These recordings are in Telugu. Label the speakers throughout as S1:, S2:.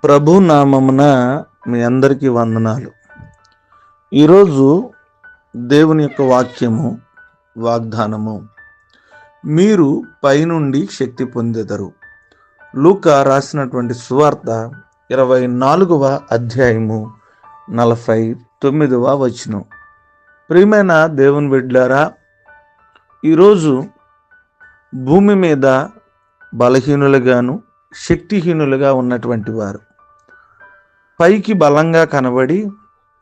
S1: ప్రభు నామమున మీ అందరికీ వందనాలు. ఈరోజు దేవుని యొక్క వాక్యము, వాగ్దానము, మీరు పైనుండి శక్తి పొందెదరు. లూకా రాసినటువంటి సువార్త 24వ అధ్యాయము 49వ వచనం. ప్రియమైన దేవుని బిడ్డలారా, ఈరోజు భూమి మీద బలహీనులుగాను శక్తిహీనులుగా ఉన్నటువంటి వారు పైకి బలంగా కనబడి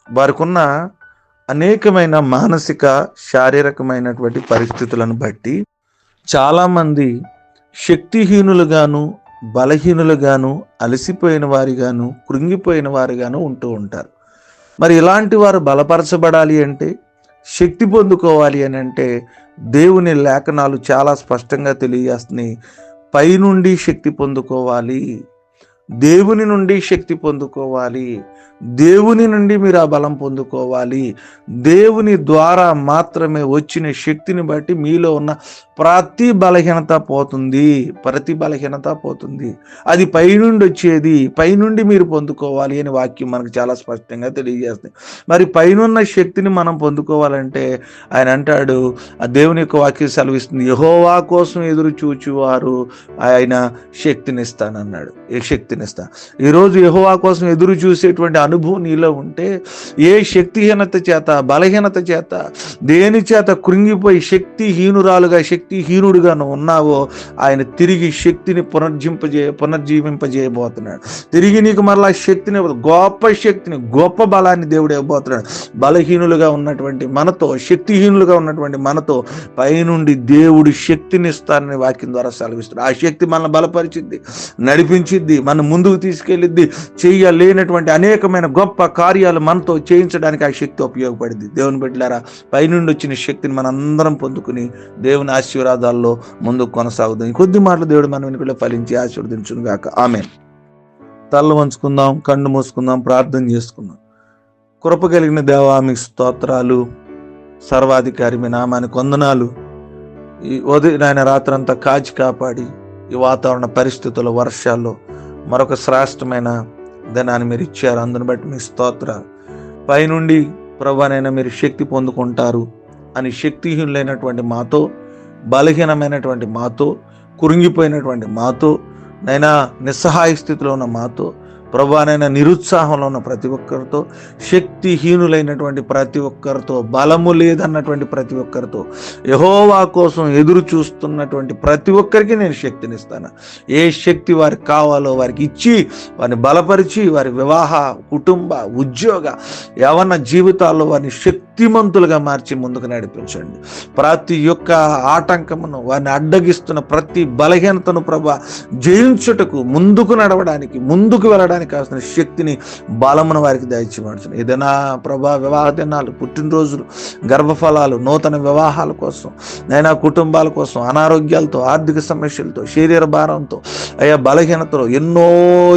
S1: వారికున్న అనేకమైన మానసిక శారీరకమైనటువంటి పరిస్థితులను బట్టి చాలామంది శక్తిహీనులుగాను బలహీనులుగాను అలసిపోయిన వారిగాను కృంగిపోయిన వారిగాను ఉంటూ ఉంటారు. మరి ఇలాంటి వారు బలపరచబడాలి అంటే, శక్తి పొందుకోవాలి అని అంటే దేవుని లేఖనాలు చాలా స్పష్టంగా తెలియజేస్తున్నాయి. పైనుండి శక్తి పొందుకోవాలి, దేవుని నుండి శక్తి పొందుకోవాలి, దేవుని నుండి మీరు ఆ బలం పొందుకోవాలి. దేవుని ద్వారా మాత్రమే వచ్చిన శక్తిని బట్టి మీలో ఉన్న ప్రతి బలహీనత పోతుంది. అది పైనుండి వచ్చేది, పైనుండి మీరు పొందుకోవాలి అని వాక్యం మనకు చాలా స్పష్టంగా తెలియజేస్తుంది. మరి పైనున్న శక్తిని మనం పొందుకోవాలంటే ఆయన అంటాడు, ఆ దేవుని యొక్క వాక్యం సెలవిస్తుంది, యెహోవా కోసం ఎదురు చూచువారు ఆయన శక్తినిస్తానన్నాడు. ఈరోజు యెహోవా కోసం ఎదురు చూసేటువంటి అనుభవం నీలో ఉంటే, ఏ శక్తిహీనత చేత బలహీనత చేత దేని చేత కృంగిపోయి శక్తిహీనురాలుగా శక్తిహీనుడిగా నువ్వు ఉన్నావో ఆయన తిరిగి శక్తిని పునర్జీవింపజేయబోతున్నాడు. తిరిగి నీకు మరలా శక్తిని, గొప్ప బలాన్ని దేవుడు ఇవ్వబోతున్నాడు. బలహీనులుగా ఉన్నటువంటి మనతో, శక్తిహీనులుగా ఉన్నటువంటి మనతో పైనుండి దేవుడు శక్తినిస్తానని వాక్యం ద్వారా సెలవిస్తాడు. ఆ శక్తి మనల్ని బలపరిచిద్ది, నడిపించిద్ది, మన ముందుకు తీసుకెళ్ళిద్ది. చేయలేనటువంటి అనేకమైన గొప్ప కార్యాలు మనతో చేయించడానికి ఆ శక్తి ఉపయోగపడింది. దేవుని బిడ్డలారా, పైనుండి వచ్చిన శక్తిని మనందరం పొందుకుని దేవుని ఆశీర్వాదాల్లో ముందుకు కొనసాగుదాం. ఈ కొద్ది మాటలు దేవుడు మన వెనుకలో ఫలించి ఆశీర్వదించును గాక. ఆమేన్. తల్ల వంచుకుందాం, కన్ను మూసుకుందాం, ప్రార్థన చేసుకుందాం. కృప కలిగిన దేవా, మీకు స్తోత్రాలు. సర్వాధికారి మీ నామానికి వందనాలు. ఈ ఉదయం ఆయన రాత్రంతా కాచి కాపాడి ఈ వాతావరణ పరిస్థితుల్లో, వర్షాల్లో మరొక శ్రేష్టమైన దినాన్ని మీరు ఇచ్చారు. అందుని బట్టి మీ స్తోత్రాలు. పైనుండి ప్రభువైనా మీరు శక్తి పొందుకుంటారు అని శక్తిహీనులైనటువంటి మాతో, బలహీనమైనటువంటి మాతో, కురింగిపోయినటువంటి మాతో, నైనా నిస్సహాయ స్థితిలో ఉన్న మాతో, ప్రభువైనా నిరుత్సాహంలో ఉన్న ప్రతి ఒక్కరితో, శక్తిహీనులైనటువంటి ప్రతి ఒక్కరితో, బలము లేదన్నటువంటి ప్రతి ఒక్కరితో, యెహోవా కోసం ఎదురు చూస్తున్నటువంటి ప్రతి ఒక్కరికి నేను శక్తినిస్తాను. ఏ శక్తి వారికి కావాలో వారికి ఇచ్చి, వారిని బలపరిచి, వారి వివాహ, కుటుంబ, ఉద్యోగ, యవ్వన జీవితాల్లో వారిని శక్తిమంతులుగా మార్చి ముందుకు నడిపించండి. ప్రతి ఒక్క ఆటంకమును, వారిని అడ్డగిస్తున్న ప్రతి బలహీనతను ప్రభా జయించుటకు, ముందుకు నడవడానికి, ముందుకు వెళ్ళడానికి కావాల్సిన శక్తిని, బలమును వారికి దయచేయబడుతుంది. ఏదైనా ప్రభా వివాహ దినాలు, పుట్టినరోజులు, గర్భఫలాలు, నూతన వివాహాల కోసం, నైనా కుటుంబాల కోసం, అనారోగ్యాలతో, ఆర్థిక సమస్యలతో, శరీర భారంతో, అయ్యా బలహీనతలో, ఎన్నో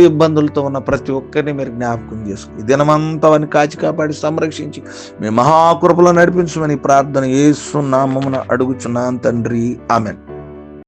S1: ఇబ్బందులతో ఉన్న ప్రతి ఒక్కరిని మీరు జ్ఞాపకం చేసుకుని ఈ దినమంతా వారిని కాచి కాపాడి సంరక్షించి మీ మహాకృపలో నడిపించమని ప్రార్థన యేసు నామమున అడుగుచున్నాను తండ్రి. ఆమేన్.